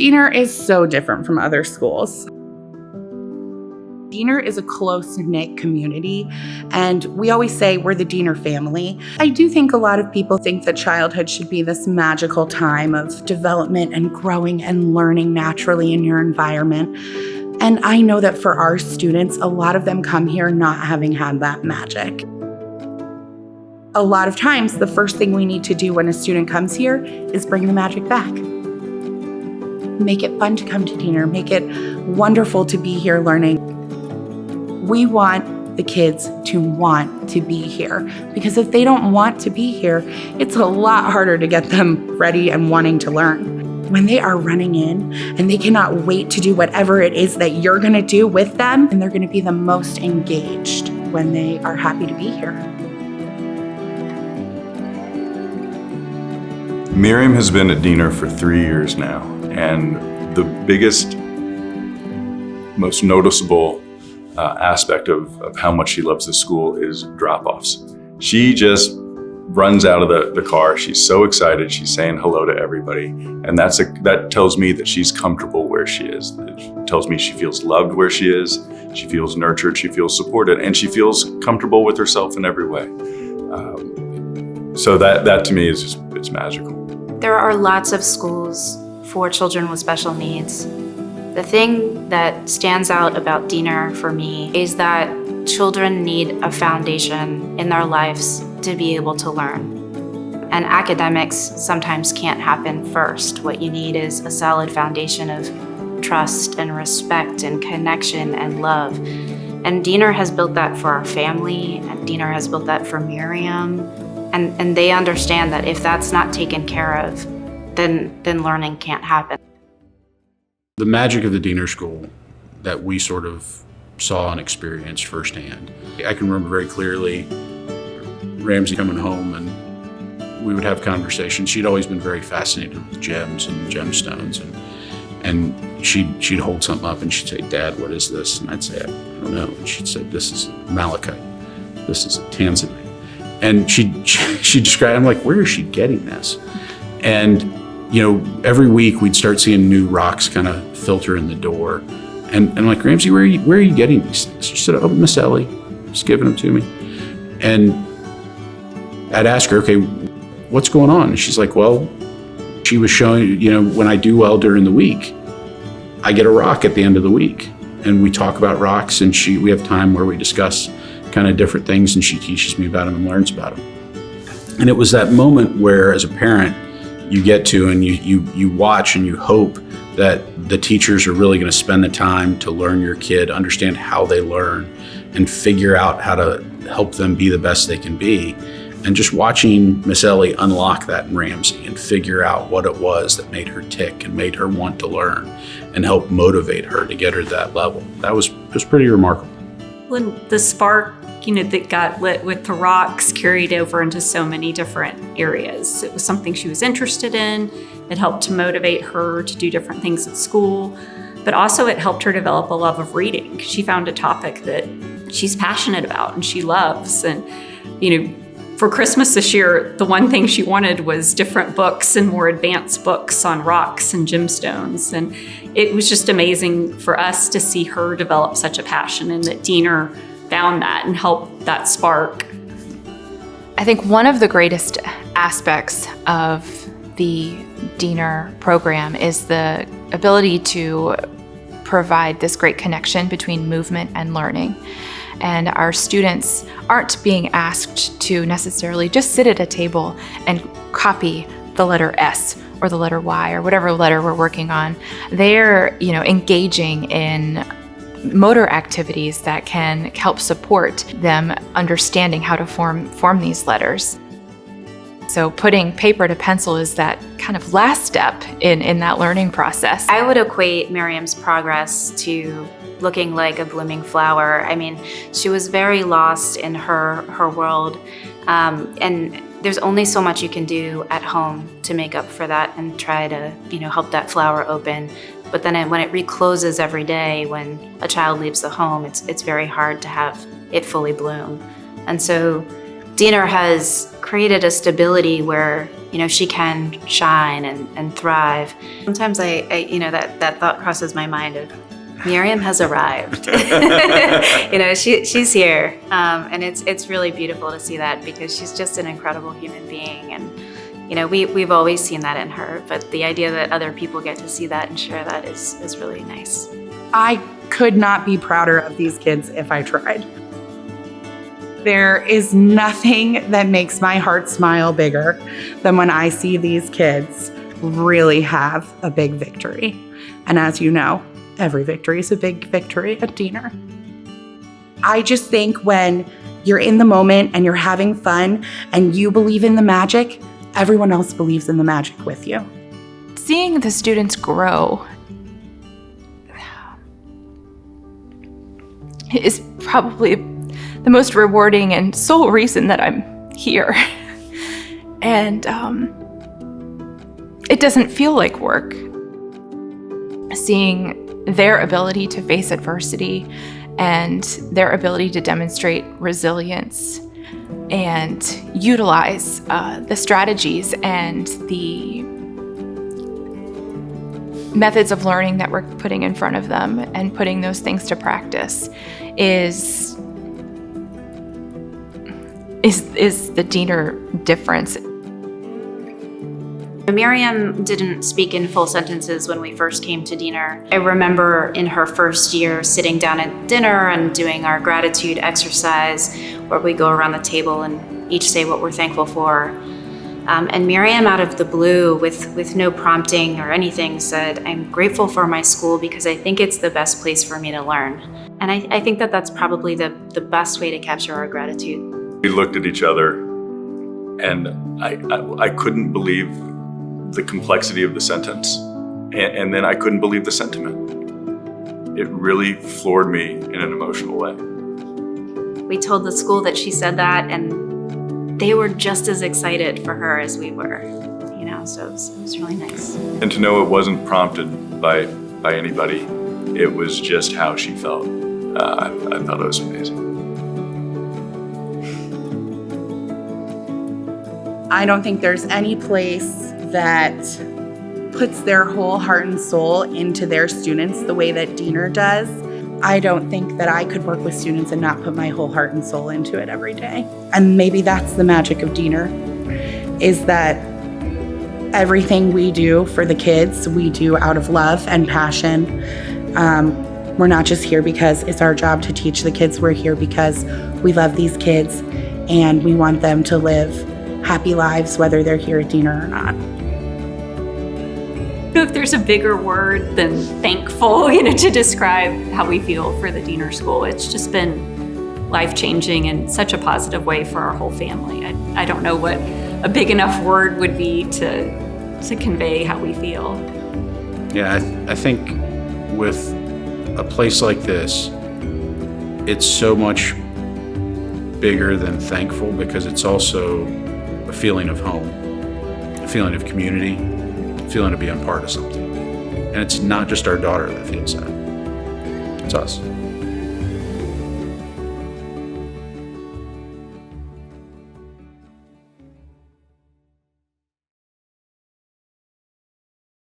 Diener is so different from other schools. Diener is a close-knit community, and we always say we're the Diener family. I do think a lot of people think that childhood should be this magical time of development and growing and learning naturally in your environment. And I know that for our students, a lot of them come here not having had that magic. A lot of times, the first thing we need to do when a student comes here is bring the magic back. Make it fun to come to Diener. Make it wonderful to be here learning. We want the kids to want to be here, because if they don't want to be here, it's a lot harder to get them ready and wanting to learn. When they are running in and they cannot wait to do whatever it is that you're going to do with them, and they're going to be the most engaged when they are happy to be here. Miriam has been at Diener for 3 years now, and the biggest, most noticeable aspect of how much she loves the school is drop-offs. She just runs out of the car. She's so excited. She's saying hello to everybody. And that tells me that she's comfortable where she is. It tells me she feels loved where she is. She feels nurtured. She feels supported. And she feels comfortable with herself in every way. So that to me is just, it's magical. There are lots of schools for children with special needs. The thing that stands out about Diener for me is that children need a foundation in their lives to be able to learn. And academics sometimes can't happen first. What you need is a solid foundation of trust and respect and connection and love. And Diener has built that for our family, and Diener has built that for Miriam. And they understand that if that's not taken care of, then learning can't happen. The magic of the Diener School that we sort of saw and experienced firsthand. I can remember very clearly Ramsey coming home, and we would have conversations. She'd always been very fascinated with gems and gemstones, and she'd hold something up and she'd say, "Dad, what is this?" And I'd say, "I don't know." And she'd say, "This is malachite. This is tanzanite." And she described, I'm like, where is she getting this? And every week we'd start seeing new rocks kind of filter in the door. And I'm like, "Ramsey, where are you getting these things?" She said, "Oh, Miss Ellie, just giving them to me." And I'd ask her, "Okay, what's going on?" And she's like, "Well," she was showing, when I do well during the week, I get a rock at the end of the week. And we talk about rocks, and we have time where we discuss kind of different things, and she teaches me about them and learns about them. And it was that moment where, as a parent, you get to and you watch and you hope that the teachers are really going to spend the time to learn your kid, understand how they learn, and figure out how to help them be the best they can be. And just watching Miss Ellie unlock that in Ramsey and figure out what it was that made her tick and made her want to learn and help motivate her to get her to that level. It was pretty remarkable. When the spark, that got lit with the rocks carried over into so many different areas. It was something she was interested in. It helped to motivate her to do different things at school, but also it helped her develop a love of reading. She found a topic that she's passionate about and she loves. And, for Christmas this year, the one thing she wanted was different books and more advanced books on rocks and gemstones. And it was just amazing for us to see her develop such a passion, and that Diener found that and helped that spark. I think one of the greatest aspects of the Diener program is the ability to provide this great connection between movement and learning. And our students aren't being asked to necessarily just sit at a table and copy the letter S or the letter Y or whatever letter we're working on. They're, engaging in motor activities that can help support them understanding how to form these letters. So putting paper to pencil is that kind of last step in that learning process. I would equate Miriam's progress to looking like a blooming flower. I mean, she was very lost in her world, and there's only so much you can do at home to make up for that and try to, help that flower open. But then when it recloses every day, when a child leaves the home, it's very hard to have it fully bloom. And so Diener has created a stability where, she can shine and thrive. Sometimes that thought crosses my mind of, Miriam has arrived. She's here. And it's really beautiful to see that, because she's just an incredible human being. And, we've always seen that in her, but the idea that other people get to see that and share that is really nice. I could not be prouder of these kids if I tried. There is nothing that makes my heart smile bigger than when I see these kids really have a big victory. And as you know, every victory is a big victory at Diener. I just think when you're in the moment and you're having fun and you believe in the magic, everyone else believes in the magic with you. Seeing the students grow is probably the most rewarding and sole reason that I'm here. And it doesn't feel like work. Seeing their ability to face adversity and their ability to demonstrate resilience and utilize the strategies and the methods of learning that we're putting in front of them and putting those things to practice is the Diener difference. Miriam didn't speak in full sentences when we first came to Diener. I remember in her first year sitting down at dinner and doing our gratitude exercise where we go around the table and each say what we're thankful for. And Miriam, out of the blue, with no prompting or anything, said, "I'm grateful for my school because I think it's the best place for me to learn." And I think that that's probably the best way to capture our gratitude. We looked at each other, and I couldn't believe the complexity of the sentence, and then I couldn't believe the sentiment. It really floored me in an emotional way. We told the school that she said that, and they were just as excited for her as we were, so it was really nice. And to know it wasn't prompted by anybody, it was just how she felt. I thought it was amazing. I don't think there's any place that puts their whole heart and soul into their students the way that Diener does. I don't think that I could work with students and not put my whole heart and soul into it every day. And maybe that's the magic of Diener, is that everything we do for the kids, we do out of love and passion. We're not just here because it's our job to teach the kids. We're here because we love these kids and we want them to live happy lives, whether they're here at Diener or not. I don't know if there's a bigger word than thankful, to describe how we feel for the Diener School. It's just been life-changing in such a positive way for our whole family. I don't know what a big enough word would be to convey how we feel. Yeah, I think with a place like this, it's so much bigger than thankful because it's also a feeling of home, a feeling of community, a feeling of being part of something. And it's not just our daughter that feels that. It's us.